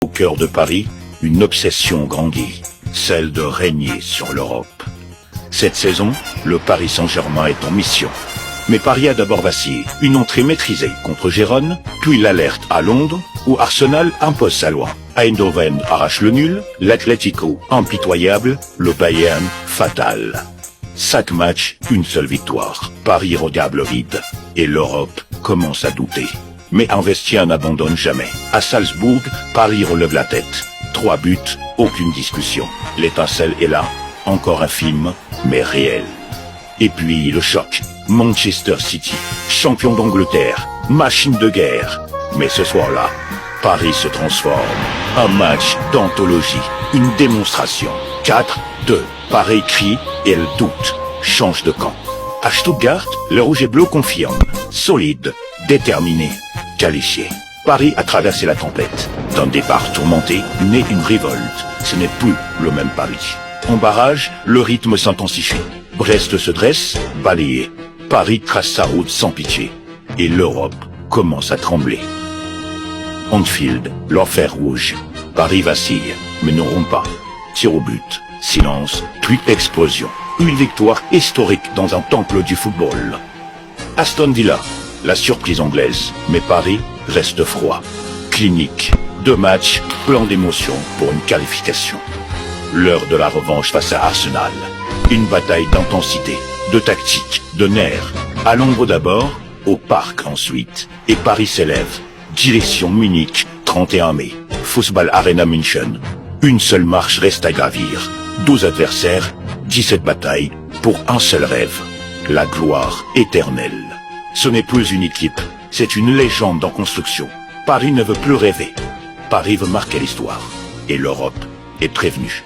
Au cœur de Paris, une obsession grandit, celle de régner sur l'Europe. Cette saison, le Paris Saint-Germain est en mission. Mais Paris a d'abord vacillé, une entrée maîtrisée contre Gérone, puis l'alerte à Londres, où Arsenal impose sa loi. Eindhoven arrache le nul, l'Atlético impitoyable, le Bayern fatal. 5 matchs, une seule victoire. Paris regarde le vide, et l'Europe commence à douter. Mais Investia n'abandonne jamais. À Salzbourg, Paris relève la tête. 3 buts, aucune discussion. L'étincelle est là, encore infime, mais réelle. Et puis le choc. Manchester City, champion d'Angleterre, machine de guerre. Mais ce soir-là, Paris se transforme. Un match d'anthologie, une démonstration. 4-2. Paris crie et elle doute, change de camp. À Stuttgart, le rouge et bleu confirme. Solide, déterminé, qualifié. Paris a traversé la tempête. D'un départ tourmenté, naît une révolte. Ce n'est plus le même Paris. En barrage, le rythme s'intensifie. Brest se dresse, balayé. Paris trace sa route sans pitié. Et l'Europe commence à trembler. Anfield, l'enfer rouge. Paris vacille, mais ne rompt pas. Tir au but, silence, puis explosion. Une victoire historique dans un temple du football. Aston Villa, la surprise anglaise. Mais Paris reste froid. Clinique, 2 matchs, plein d'émotions pour une qualification. L'heure de la revanche face à Arsenal. Une bataille d'intensité, de tactique, de nerfs. À Londres d'abord, au Parc ensuite. Et Paris s'élève. Direction Munich, 31 mai. Fußball Arena München. Une seule marche reste à gravir. 12 adversaires, 17 batailles, pour un seul rêve. La gloire éternelle. Ce n'est plus une équipe, c'est une légende en construction. Paris ne veut plus rêver. Paris veut marquer l'histoire. Et l'Europe est prévenue.